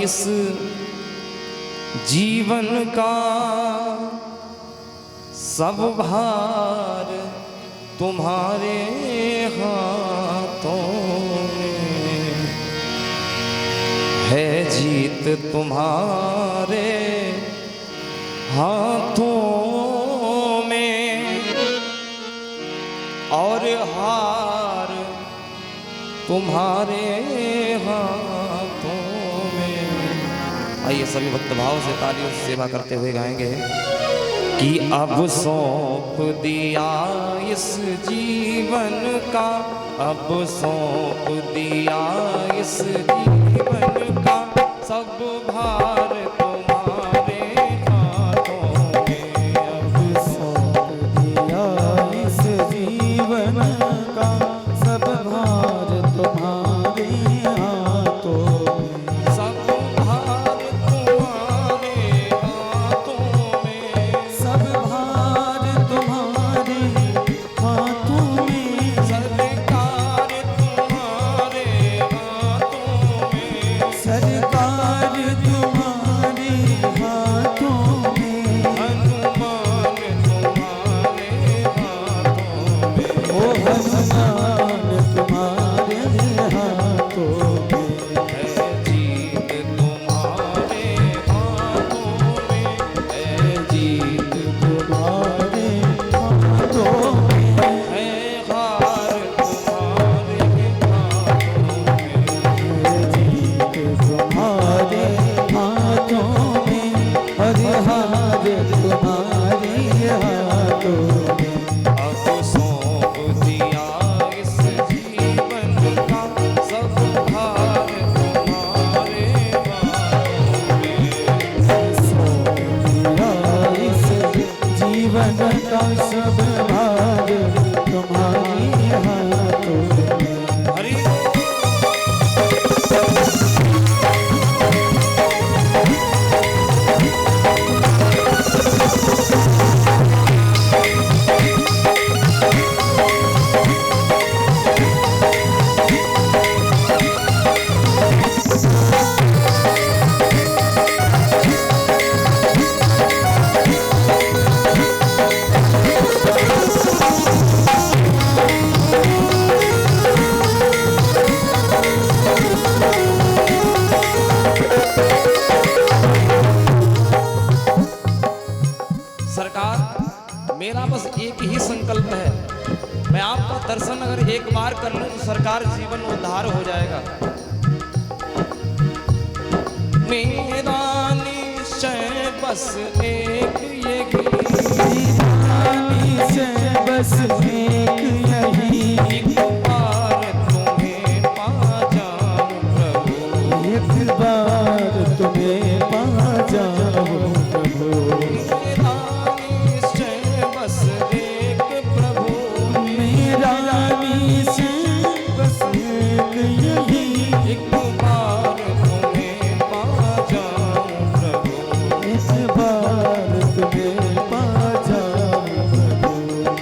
इस जीवन का सब भार तुम्हारे हाथों में है, जीत तुम्हारे हाथों में और हार तुम्हारे हाथों में। आइए सभी भक्त भाव से तालियों से सेवा करते हुए गाएंगे कि अब सौंप दिया इस जीवन का, अब सौंप दिया इस जीवन का सब भार तुम्हारे हाथों में। अब सौंप दिया इस जीवन का सब भार तुम्हारे हाथों में। सब भार तुम्हारे हाथों में। सब भार तुम्हारे हाथों में। सरकार तुम्हारे हाथों में। सरकार तुम्हारे हाथों में। हनुमान तुम्हारे हाथों में। ओ हनुमान तुम्हारे हाथों में। है जीत तुम्हारे हाथों में। है जीत तुम्हारे हाथों में। है हार तुम्हारे हाथों में। जीत तुम्हारे हाथों में। हरि हार तुम्हारे हाथों में। अब सौंप दिया इस जीवन का सब भार तुम्हारे हाथों में। सौंप दिया इस जीवन का सब भार तुम्हारे हाथों में। हरि सरकार, मेरा बस एक ही संकल्प है, मैं आपका दर्शन अगर एक बार कर लूं तो सरकार जीवन उद्धार हो जाएगा। मेरा निश्चय बस एक यही, रानी से बस एक यही, एक बार तुम्हें पा जाऊं प्रभु। एक बार तुम्हें पा जाऊं प्रभु। मेरा निश्चय बस एक प्रभु। मेरा रानी से बस एक यही, एक बार तुम्हें पा जाऊं प्रभु। इस बार तुम्हें पा जाऊं प्रभु।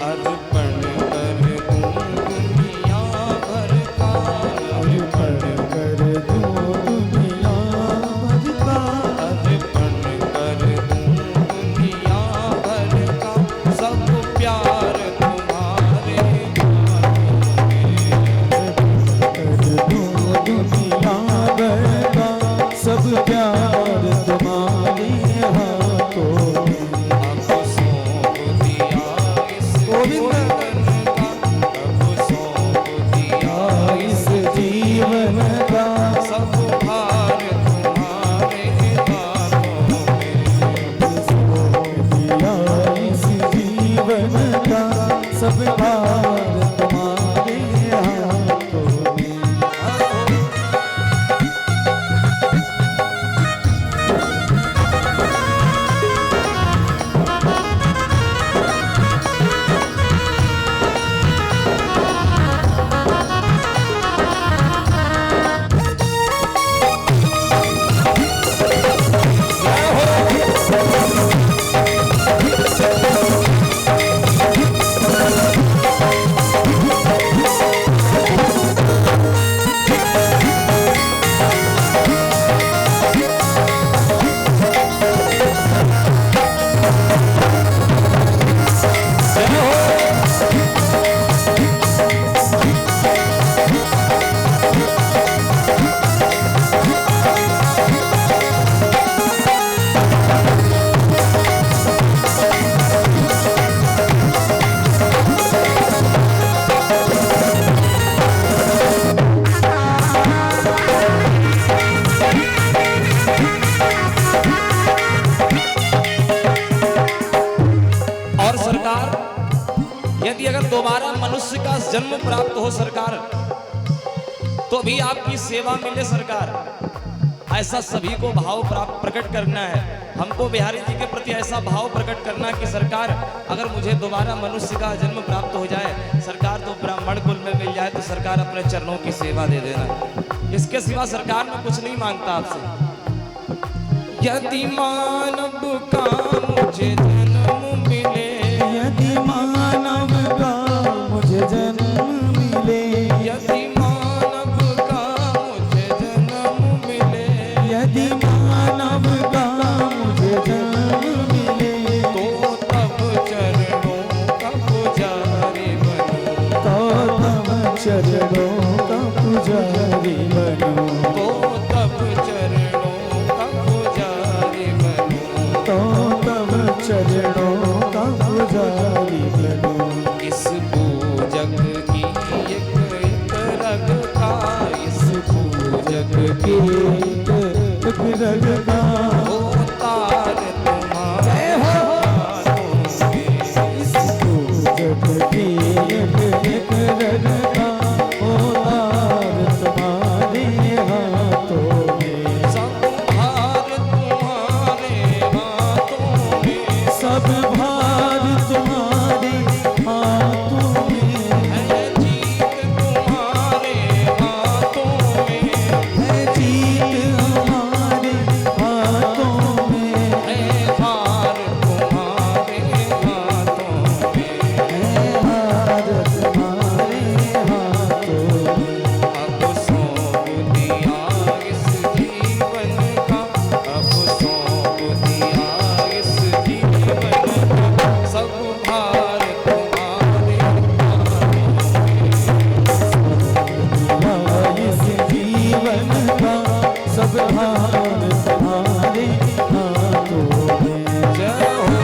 अर्पण कर दूं दुनिया भर का, अर्पण कर दूं दुनिया जन्म प्राप्त हो सरकार, तो भी आपकी सेवा मिले सरकार, ऐसा सभी को भाव प्राप्त प्रकट करना है। हमको बिहारी जी के प्रति ऐसा भाव प्रकट करना कि सरकार अगर मुझे दोबारा मनुष्य का जन्म प्राप्त हो जाए सरकार, तो ब्राह्मण कुल में मिल जाए, तो सरकार अपने चरणों की सेवा दे देना। इसके सिवा सरकार में कुछ नहीं मांगता आपसे। यदि मानव का मुझे जन्म मिले, यदि मानव का मुझे जन्म मिले, यदि मानव का मुझे जन्म मिले, यदि मानव का मुझे जन्म मिले, तो तब चरणों का पुजारी बनूं, तो तब चरणों का पुजारी बनूं, तो तब चरणों का पुजारी बनूं, तो तब चरणों का पुजारी बनूं। इस पूजक की एक रग का, इस पूजक की एक रग का तार तुम्हारे हाथों में, इस पूजक की एक रग का तार तुम्हारे हाथों में, सब भार तुम्हारे हाथों में, सब भार तुम्हारे हाथों में, है जीत तुम्हारे हाथों में, है जीत हमारे हाथों में, है हार तुम्हारे हाथों में। है हार तुम्हारे हाथों में। अब सौंप दिया इस जीवन का, अब सौंप दिया इस जीवन का, सब भार तुम्हारे हाथों में। इस जीवन का सब भार तुम्हारे हाथों में। जय हो।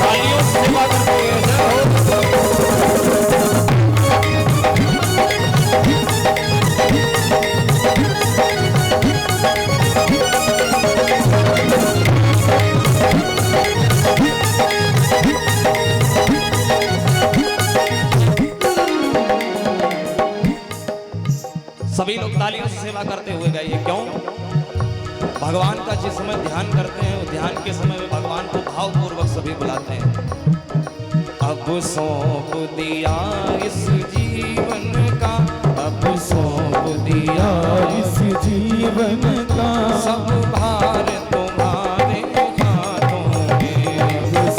तालियों से सेवा करते हुए जय हो। सभी लोग तालियों से सेवा करते हुए गाइए। क्यों? भगवान का जिस समय ध्यान करते हैं, उस ध्यान के समय में भगवान को भावपूर्वक सभी बुलाते हैं। अब सौंप दिया इस जीवन का, अब सौंप दिया इस जीवन का सब भार तुम्हारे हाथों में, इस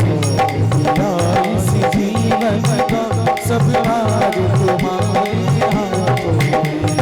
जीवन का सब भार तुम्हारे हाथों में,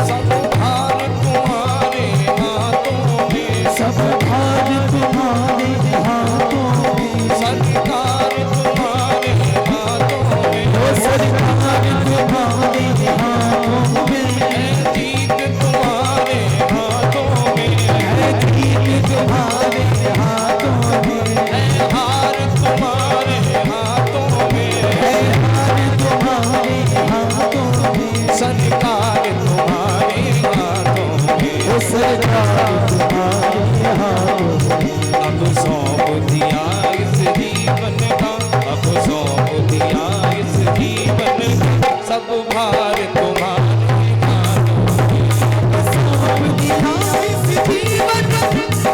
सब भार तुम्हारे हाथों में, सब भार तुम्हारे हाथों में, सरकार तुम्हारे हाथों में, वो सरकार तुम्हारे हाथों में, है जीत तुम्हारे हाथों में, है जीत तुम्हारे हाथों में, है हार तुम्हारे हाथों में, है हार तुम्हारे हाथों में, सरकार तुम्हारे हाथों में। वो सरकार तुम्हारे हाथों में। अब सौंप दिया इस जीवन का, अब सौंप दिया इस जीवन का, सब भार तुम्हारे हाथों में, सौंप दिया इस जीवन का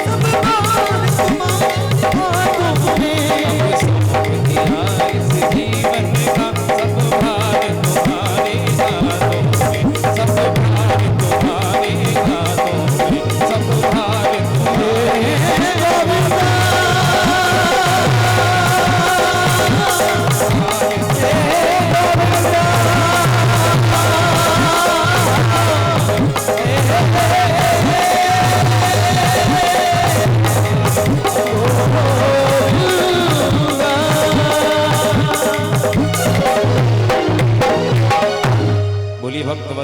सब भार तुम्हारे हाथों में। अब सौंप दिया इस जीवन का, सब भार तुम्हारे हाथों में, सब भार तुम्हारे हाथों में, सब भार तुम्हारे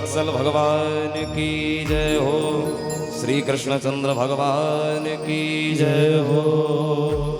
वत्सल भगवान की जय हो। श्री कृष्णचंद्र भगवान की जय हो।